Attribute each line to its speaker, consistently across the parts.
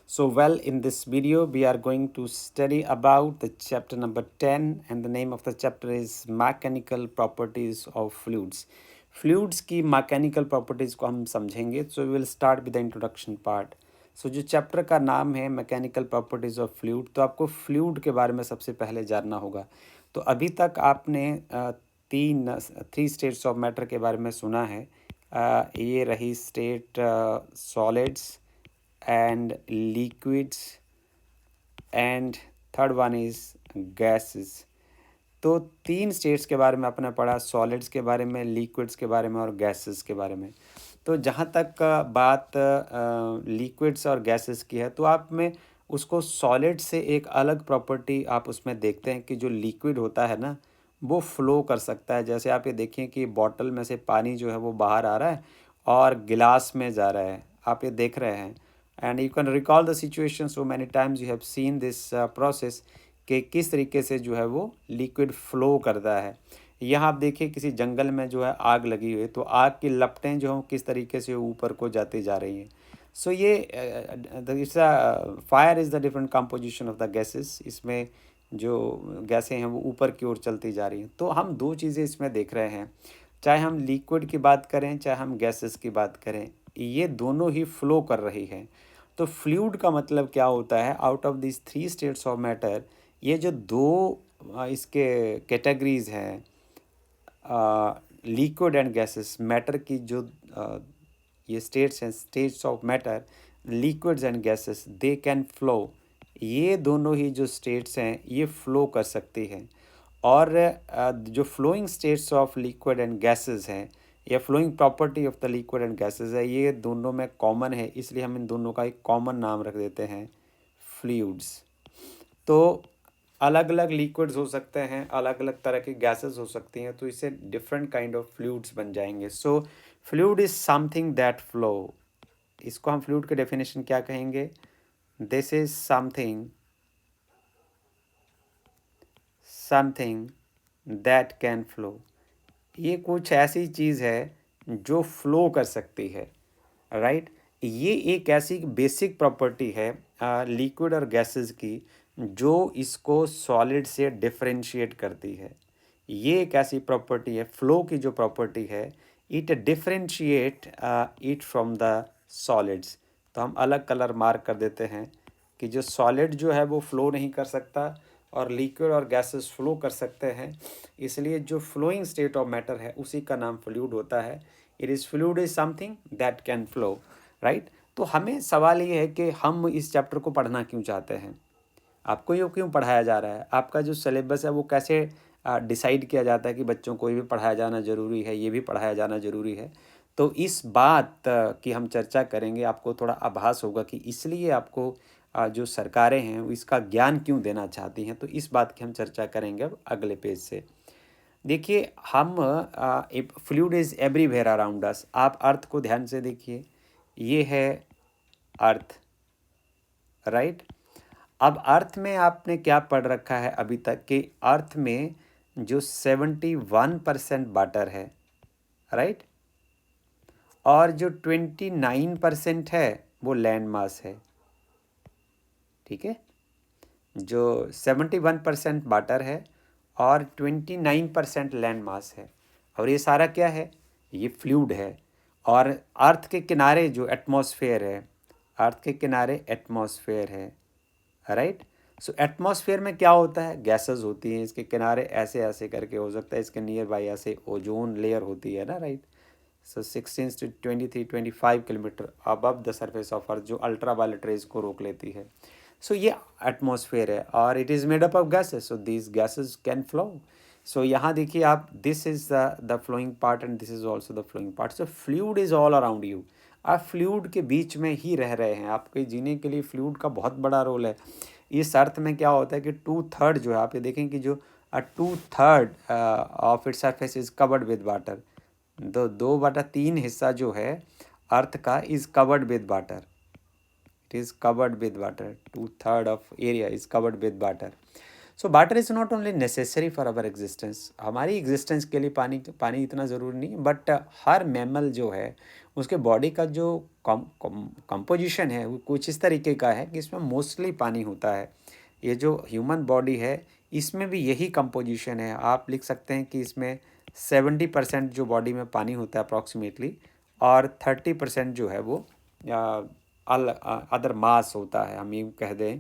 Speaker 1: So, well, in this video, we are going to study about the chapter number 10, and the name of the chapter is Mechanical Properties of Fluids. Fluids की mechanical properties को हम समझेंगे. So, we will start with the introduction part. So, जो chapter का नाम है mechanical properties of fluid, तो आपको फ्लूइड के बारे में सबसे पहले जानना होगा. तो अभी तक आपने थ्री स्टेट्स ऑफ मैटर के बारे में सुना है. ये रही state solids and liquids and third one is gases. तो तीन स्टेट्स के बारे में आपने पढ़ा, सॉलिड्स के बारे में, लिक्विड्स के बारे में और गैसेस के बारे में. तो जहाँ तक बात लिक्विड्स और गैसेस की है, तो आप में उसको सॉलिड से एक अलग प्रॉपर्टी आप उसमें देखते हैं कि जो लिक्विड होता है ना, वो फ्लो कर सकता है. जैसे आप ये देखिए कि बॉटल में से पानी जो है वो बाहर आ रहा है और गिलास में जा रहा है, आप ये देख रहे हैं. And you can recall the situation, so many times you have seen this process कि किस तरीके से जो है वो लिक्विड फ्लो करता है. यहाँ आप देखिए किसी जंगल में जो है आग लगी हुई है, तो आग की लपटें जो हैं किस तरीके से ऊपर को जाती जा रही हैं. सो ये fire is the different composition of the gases. इसमें जो गैसें हैं वो ऊपर की ओर चलती जा रही हैं. तो हम दो चीज़ें इसमें देख रहे हैं, चाहे हम लिक्विड की बात करें चाहे हम गैसेस की बात करें, ये दोनों ही फ्लो कर रही हैं. तो फ्लूइड का मतलब क्या होता है? Out of this three states of matter, ये जो दो इसके कैटेगरीज हैं, लिक्विड एंड गैसेस, मैटर की जो ये स्टेट्स हैं, states of matter, liquids and gases, they can flow. ये दोनों ही जो स्टेट्स हैं ये फ्लो कर सकती हैं. और जो flowing states of liquid and gases हैं या flowing property of the liquid and gases है, ये दोनों में कॉमन है, इसलिए हम इन दोनों का एक कॉमन नाम रख देते हैं, फ्लूइड्स. तो अलग अलग लिक्विड्स हो सकते हैं, अलग अलग तरह की गैसेस हो सकती हैं, तो इससे डिफरेंट काइंड ऑफ फ्लूइड्स बन जाएंगे. So fluid is something that flow. इसको हम फ्लूइड के डेफिनेशन क्या कहेंगे? This is something that can flow. ये कुछ ऐसी चीज़ है जो फ्लो कर सकती है, राइट. ये एक ऐसी बेसिक प्रॉपर्टी है लिक्विड और गैसेस की जो इसको सॉलिड से डिफरेंशिएट करती है. ये एक ऐसी प्रॉपर्टी है, फ्लो की जो प्रॉपर्टी है, it differentiate it from the solids. तो हम अलग कलर मार्क कर देते हैं कि जो सॉलिड जो है वो फ्लो नहीं कर सकता और लिक्विड और गैसेस फ्लो कर सकते हैं. इसलिए जो फ्लोइंग स्टेट ऑफ मैटर है उसी का नाम फ्लूइड होता है. It is fluid is something that can flow, right. तो हमें सवाल ये है कि हम इस चैप्टर को पढ़ना क्यों चाहते हैं, आपको ये क्यों पढ़ाया जा रहा है, आपका जो सिलेबस है वो कैसे डिसाइड किया जाता है कि बच्चों को ये भी पढ़ाया जाना ज़रूरी है, ये भी पढ़ाया जाना ज़रूरी है. तो इस बात की हम चर्चा करेंगे. आपको थोड़ा आभास होगा कि इसलिए आपको जो सरकारें हैं वो इसका ज्ञान क्यों देना चाहती हैं. तो इस बात की हम चर्चा करेंगे अब अगले पेज से. देखिए, हम fluid is everywhere around us. आप अर्थ को ध्यान से देखिए, ये है अर्थ, राइट. अब अर्थ में आपने क्या पढ़ रखा है अभी तक कि अर्थ में जो 71% वाटर है, राइट, और जो 29% है वो लैंड मास है. ठीक है, जो 71% वाटर है और 29% लैंड मास है, और ये सारा क्या है? ये फ्लूइड है. और अर्थ के किनारे जो एटमॉस्फेयर है, अर्थ के किनारे एटमॉस्फेयर है, राइट. सो एटमॉस्फेयर में क्या होता है? गैसेस होती हैं. इसके किनारे ऐसे ऐसे करके हो सकता है, इसके नियर बाई ऐसे ओजोन लेयर होती है ना, right. So 16 to 23-25 kilometre above the surface of earth जो अल्ट्रा वायलेट रेज को रोक लेती है. सो ये एटमॉस्फेयर है और it is made up of gases. So these gases can flow. So यहाँ देखिए आप, this is the flowing part and this is also the flowing part. So fluid is all around you. आप fluid के बीच में ही रह रहे हैं. आपके जीने के लिए फ्लूइड का बहुत बड़ा रोल है. इस अर्थ में क्या होता है कि 2/3 जो है, आप ये देखें कि जो 2/3 of its surface is covered with water. 2/3 हिस्सा जो है अर्थ का is covered with water. It is covered with water. 2/3 of area is covered with water. So water is not only necessary for our existence, हमारी existence के लिए पानी पानी इतना ज़रूरी नहीं, बट हर मैमल जो है उसके बॉडी का जो कंपोजिशन है वो कुछ इस तरीके का है कि इसमें मोस्टली पानी होता है। ये जो ह्यूमन बॉडी है इसमें भी यही कंपोजिशन है। आप लिख सकते हैं कि इसमें 70% जो बॉडी में पानी होता है अप्रॉक्सीमेटली, और 30% जो है वो अदर मास होता है, हम यूँ कह दें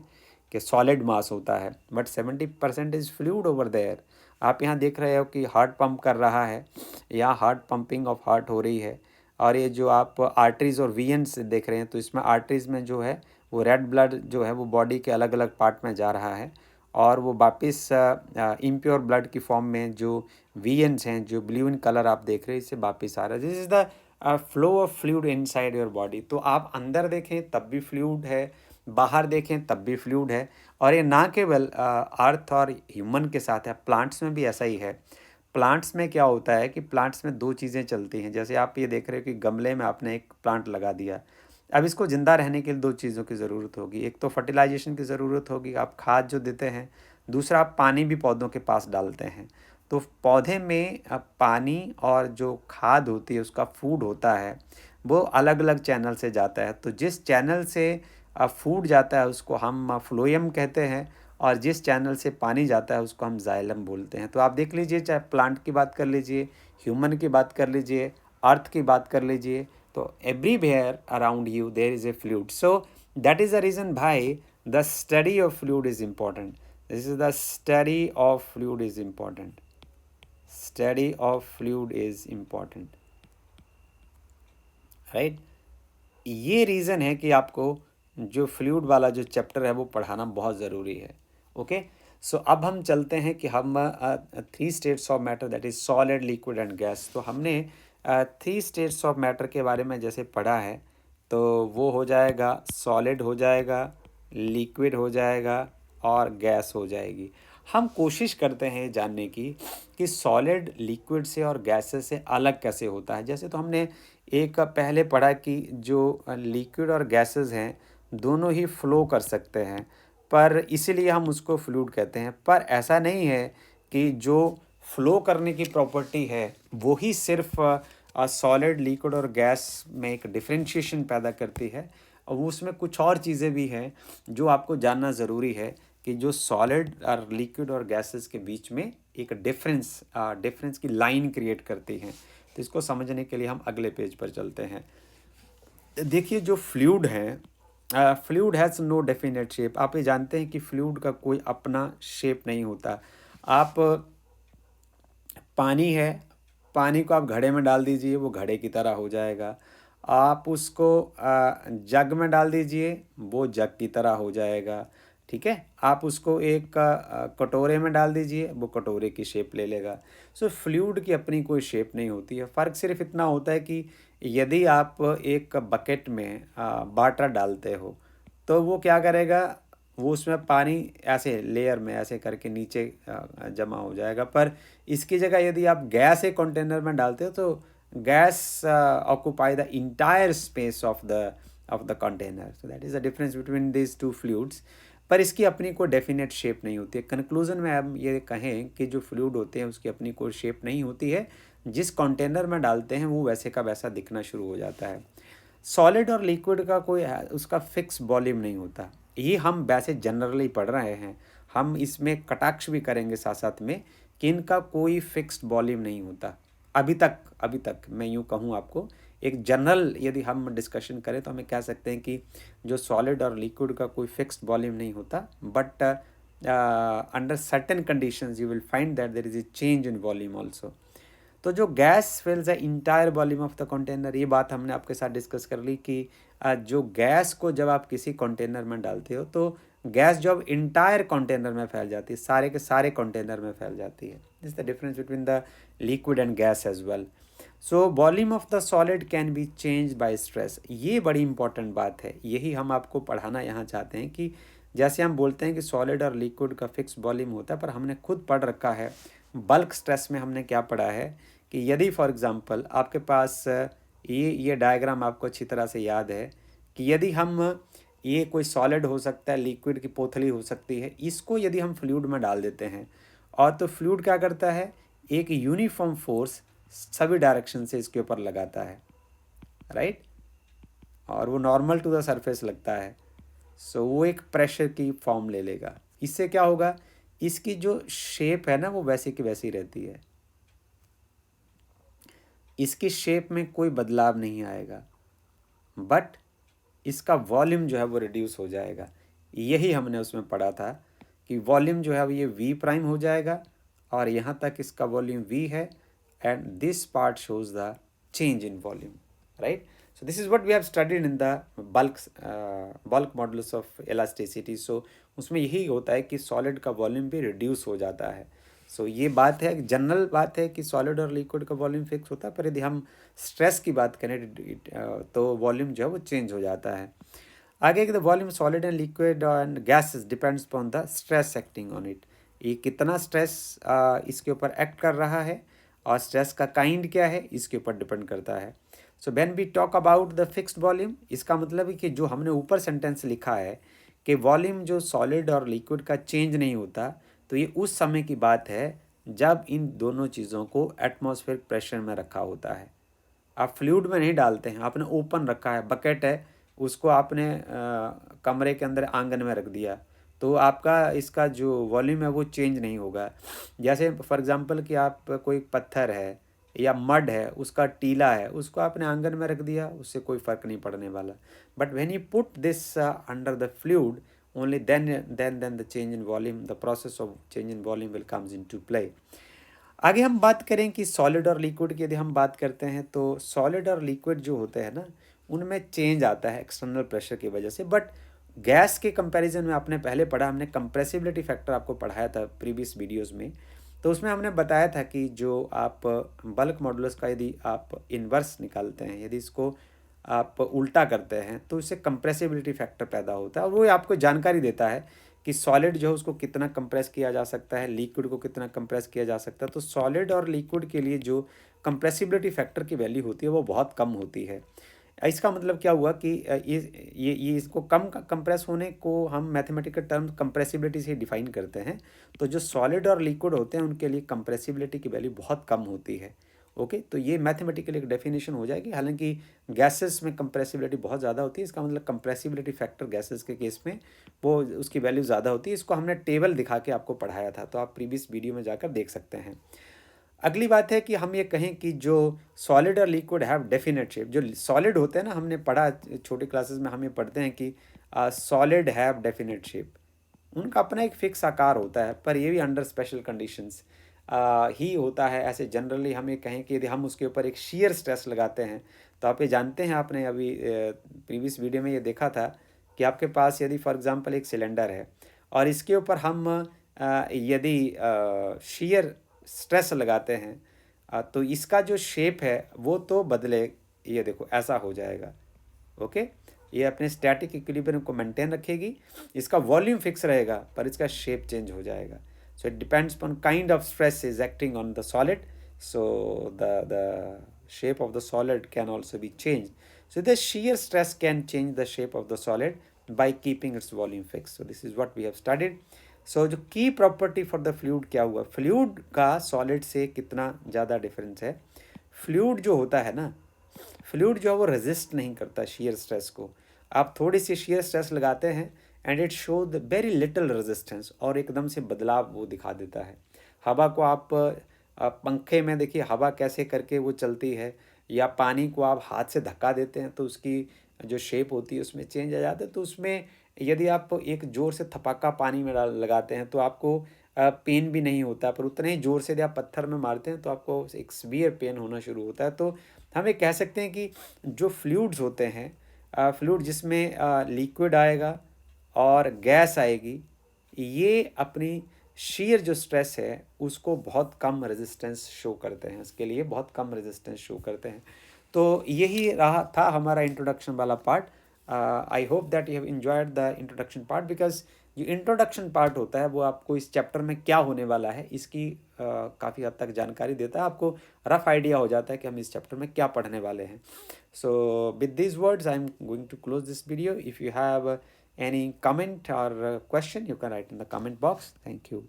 Speaker 1: कि सॉलिड मास होता है, but 70% is fluid over there. आप यहाँ देख रहे हो कि हार्ट पंप कर रहा है, यहाँ हार्ट पंपिंग ऑफ हार्ट हो रही है, और ये जो आप आर्टरीज और वीएन्स देख रहे हैं तो इसमें आर्टरीज में जो है वो रेड ब्लड जो है वो बॉडी के अलग अलग पार्ट में जा रहा है, और वो वापस इम्प्योर ब्लड की फॉर्म में जो वीएन्स हैं जो ब्लू इन कलर आप देख रहे हैं इससे वापस आ रहा है। This is the flow of fluid inside your body. तो आप अंदर देखें तब भी फ्लूइड है, बाहर देखें तब भी फ्लूइड है, और ये ना केवल अर्थ और ह्यूमन के साथ है, प्लांट्स में भी ऐसा ही है। प्लांट्स में क्या होता है कि प्लांट्स में दो चीज़ें चलती हैं। जैसे आप ये देख रहे हो कि गमले में आपने एक प्लांट लगा दिया, अब इसको ज़िंदा रहने के लिए दो चीज़ों की ज़रूरत होगी। एक तो फर्टिलाइजेशन की ज़रूरत होगी, आप खाद जो देते हैं, दूसरा आप पानी भी पौधों के पास डालते हैं। तो पौधे में पानी और जो खाद होती है उसका फूड होता है वो अलग अलग चैनल से जाता है। तो जिस चैनल से फूड जाता है उसको हम फ्लोएम कहते हैं, और जिस चैनल से पानी जाता है उसको हम जाइलम बोलते हैं। तो आप देख लीजिए, चाहे प्लांट की बात कर लीजिए, ह्यूमन की बात कर लीजिए, अर्थ की बात कर लीजिए, तो everywhere around you there is a fluid. So that is the reason why the study of fluid is important. This is the study of fluid is important. Study of fluid is important, right. ये reason है कि आपको जो fluid वाला जो chapter है वो पढ़ाना बहुत ज़रूरी है। ओके, सो अब हम चलते हैं कि हम 3 states of matter, that is solid, liquid and gas. तो हमने 3 स्टेट्स ऑफ मैटर के बारे में जैसे पढ़ा है, तो वो हो जाएगा सॉलिड हो जाएगा, लिक्विड हो जाएगा और गैस हो जाएगी। हम कोशिश करते हैं जानने की कि सॉलिड लिक्विड से और गैसेस से अलग कैसे होता है। जैसे तो हमने एक पहले पढ़ा कि जो लिक्विड और गैसेस हैं दोनों ही फ्लो कर सकते हैं, पर इसीलिए हम उसको फ्लूइड कहते हैं। पर ऐसा नहीं है कि जो फ्लो करने की प्रॉपर्टी है वो ही सिर्फ सॉलिड, लिक्विड और गैस में एक डिफरेंशिएशन पैदा करती है, और उसमें कुछ और चीज़ें भी हैं जो आपको जानना ज़रूरी है कि जो सॉलिड और लिक्विड और गैसेस के बीच में एक डिफरेंस की लाइन क्रिएट करती हैं। तो इसको समझने के लिए हम अगले पेज पर चलते हैं। देखिए, जो फ्लूइड है, fluid has no definite shape. आप ये जानते हैं कि फ्लूइड का कोई अपना शेप नहीं होता। आप पानी है, पानी को आप घड़े में डाल दीजिए वो घड़े की तरह हो जाएगा। आप उसको जग में डाल दीजिए वो जग की तरह हो जाएगा, ठीक है। आप उसको एक कटोरे में डाल दीजिए वो कटोरे की शेप ले लेगा। सो फ्लूइड की अपनी कोई शेप नहीं होती है। फ़र्क सिर्फ इतना होता है कि यदि आप एक बकेट में वाटर डालते हो तो वो क्या करेगा, वो उसमें पानी ऐसे लेयर में ऐसे करके नीचे जमा हो जाएगा। पर इसकी जगह यदि आप गैस एक कंटेनर में डालते हो तो gas occupy the entire space of the container. So that is the difference between this two fluids. पर इसकी अपनी कोई डेफिनेट शेप नहीं होती है। कंक्लूजन में हम ये कहें कि जो फ्लूइड होते हैं उसकी अपनी कोई शेप नहीं होती है, जिस कंटेनर में डालते हैं वो वैसे का वैसा दिखना शुरू हो जाता है। सॉलिड और लिक्विड का कोई उसका फिक्स वॉल्यूम नहीं होता। ये हम वैसे जनरली पढ़ रहे हैं, हम इसमें कटाक्ष भी करेंगे साथ साथ में कि इनका कोई फिक्स्ड वॉल्यूम नहीं होता। अभी तक मैं यूँ कहूँ आपको, एक जनरल यदि हम डिस्कशन करें तो हमें कह सकते हैं कि जो सॉलिड और लिक्विड का कोई फिक्स्ड वॉल्यूम नहीं होता, but under certain conditions you will find that there is a change in volume also. तो जो gas fills the entire volume of the container, ये बात हमने आपके साथ डिस्कस कर ली कि जो गैस को जब आप किसी कंटेनर में डालते हो तो गैस जब इंटायर कंटेनर में फैल जाती है, सारे के सारे कंटेनर में फैल जाती है। This is the difference between the liquid and gas as well. So volume of the solid can be change by stress. ये बड़ी इंपॉर्टेंट बात है, यही हम आपको पढ़ाना यहाँ चाहते हैं कि जैसे हम बोलते हैं कि सॉलिड और लिक्विड का फिक्स वॉल्यूम होता है, पर हमने खुद पढ़ रखा है बल्क स्ट्रेस में हमने क्या पढ़ा है कि यदि फॉर एग्ज़ाम्पल आपके पास ये डायग्राम आपको अच्छी तरह से याद है कि यदि हम ये कोई सॉलिड हो सकता है, लिक्विड की पोथली हो सकती है, इसको यदि हम फ्लूइड में डाल देते हैं और तो फ्लूइड क्या करता है, एक यूनिफॉर्म फोर्स सभी डायरेक्शन से इसके ऊपर लगाता है, राइट, और वो नॉर्मल टू द सरफेस लगता है। सो वो एक प्रेशर की फॉर्म ले लेगा। इससे क्या होगा, इसकी जो शेप है ना वो वैसी की वैसी रहती है, इसकी शेप में कोई बदलाव नहीं आएगा, बट इसका वॉल्यूम जो है वो रिड्यूस हो जाएगा। यही हमने उसमें पढ़ा था कि वॉल्यूम जो है वो ये वी प्राइम हो जाएगा और यहाँ तक इसका वॉल्यूम वी है, and this part shows the change in volume, right. So this is what we have studied in the bulk modulus of elasticity. So उसमें यही होता है कि सॉलिड का वॉल्यूम भी रिड्यूस हो जाता है। सो ये बात है, जनरल बात है कि सॉलिड और लिक्विड का वॉल्यूम फिक्स होता है, पर यदि हम स्ट्रेस की बात करें तो वॉल्यूम जो है वो चेंज हो जाता है। आगे the volume solid and liquid and gases depends upon the stress acting on it. ये कितना स्ट्रेस इसके ऊपर एक्ट कर रहा है और स्ट्रेस का काइंड क्या है इसके ऊपर डिपेंड करता है। So when we talk about the fixed volume, इसका मतलब है कि जो हमने ऊपर सेंटेंस लिखा है कि वॉल्यूम जो सॉलिड और लिक्विड का चेंज नहीं होता, तो ये उस समय की बात है जब इन दोनों चीज़ों को एटमॉस्फेरिक प्रेशर में रखा होता है। आप फ्लूइड में नहीं डालते हैं, आपने ओपन रखा है, बकेट है, उसको आपने कमरे के अंदर आंगन में रख दिया, तो आपका इसका जो वॉल्यूम है वो चेंज नहीं होगा। जैसे फॉर एग्जांपल कि आप कोई पत्थर है या मड है, उसका टीला है, उसको आपने आंगन में रख दिया, उससे कोई फ़र्क नहीं पड़ने वाला। But when you put this under the fluid, only then the change in volume, the process of change in volume will comes into play. आगे हम बात करें कि सॉलिड और लिक्विड की यदि हम बात करते हैं, तो सॉलिड और लिक्विड जो होते हैं ना, उनमें चेंज आता है एक्सटर्नल प्रेशर की वजह से। बट गैस के कंपैरिजन में आपने पहले पढ़ा, हमने कंप्रेसिबिलिटी फैक्टर आपको पढ़ाया था प्रीवियस वीडियोस में, तो उसमें हमने बताया था कि जो आप बल्क मॉडुलस का यदि आप इन्वर्स निकालते हैं, यदि इसको आप उल्टा करते हैं, तो इससे कंप्रेसिबिलिटी फैक्टर पैदा होता है और वो आपको जानकारी देता है कि सॉलिड जो है उसको कितना कंप्रेस किया जा सकता है, लिक्विड को कितना कंप्रेस किया जा सकता है। तो सॉलिड और लिक्विड के लिए जो कंप्रेसिबिलिटी फैक्टर की वैल्यू होती है वो बहुत कम होती है। इसका मतलब क्या हुआ कि ये इसको कम कंप्रेस होने को हम मैथमेटिकल टर्म कंप्रेसिबिलिटी से डिफाइन करते हैं। तो जो सॉलिड और लिक्विड होते हैं उनके लिए कंप्रेसिबिलिटी की वैल्यू बहुत कम होती है। ओके, तो ये मैथमेटिकली एक डेफिनेशन हो जाएगी। हालांकि गैसेस में कंप्रेसिबिलिटी बहुत ज़्यादा होती है, इसका मतलब कंप्रेसिबिलिटी फैक्टर गैसेस के केस में वो उसकी वैल्यू ज़्यादा होती है। इसको हमने टेबल दिखा के आपको पढ़ाया था, तो आप प्रीवियस वीडियो में जाकर देख सकते हैं। अगली बात है कि हम ये कहें कि जो सॉलिड और लिक्विड हैव डेफिनेट शेप, जो सॉलिड होते हैं ना, हमने पढ़ा छोटी क्लासेस में, हम ये पढ़ते हैं कि सॉलिड हैव डेफिनेट शेप, उनका अपना एक फिक्स आकार होता है, पर ये भी अंडर स्पेशल कंडीशंस ही होता है। ऐसे जनरली हम ये कहें कि यदि हम उसके ऊपर एक शीयर स्ट्रेस लगाते हैं, तो आप ये जानते हैं, आपने अभी प्रीवियस वीडियो में ये देखा था कि आपके पास यदि फॉर एग्जांपल एक सिलेंडर है और इसके ऊपर हम यदि शीयर स्ट्रेस लगाते हैं, तो इसका जो शेप है वो तो बदले, ये देखो ऐसा हो जाएगा। ओके, ये अपने स्टैटिक इक्विलिब्रियम को मेंटेन रखेगी, इसका वॉल्यूम फिक्स रहेगा पर इसका शेप चेंज हो जाएगा। So it depends on kind of stress is acting on the solid, so the shape of the solid can also be changed. So the shear stress can change the shape of the solid by keeping its volume fixed. So this is what we have studied. So जो की property for the fluid क्या हुआ, fluid का solid से कितना ज़्यादा difference है। Fluid जो होता है ना, फ्लूइड जो है वो रेजिस्ट नहीं करता shear स्ट्रेस को। आप थोड़ी सी shear स्ट्रेस लगाते हैं and it show the very little resistance, और एकदम से बदलाव वो दिखा देता है। हवा को आप पंखे में देखिए हवा कैसे करके वो चलती है, या पानी को आप हाथ से धक्का देते हैं तो उसकी जो शेप होती है उसमें चेंज आ जाता है। तो उसमें यदि आप एक ज़ोर से थपक्का पानी में लगाते हैं तो आपको पेन भी नहीं होता, पर उतने ही ज़ोर से यदि आप पत्थर में मारते हैं तो आपको एक सीवियर पेन होना शुरू होता है। तो हम ये कह सकते हैं कि जो फ्लूइड्स होते हैं, फ्लूइड जिसमें लिक्विड आएगा और गैस आएगी, ये अपनी शीयर जो स्ट्रेस है उसको बहुत कम रेजिस्टेंस शो करते हैं, इसके लिए बहुत कम रेजिस्टेंस शो करते हैं। तो यही रहा था हमारा इंट्रोडक्शन वाला part. I hope that you have enjoyed the introduction part, because जो इंट्रोडक्शन पार्ट होता है वो आपको इस चैप्टर में क्या होने वाला है इसकी काफ़ी हद तक जानकारी देता है, आपको रफ आइडिया हो जाता है कि हम इस चैप्टर में क्या पढ़ने वाले हैं। So with this words I am going to close this video. If you have Any comment or question, you can write in the comment box. Thank you.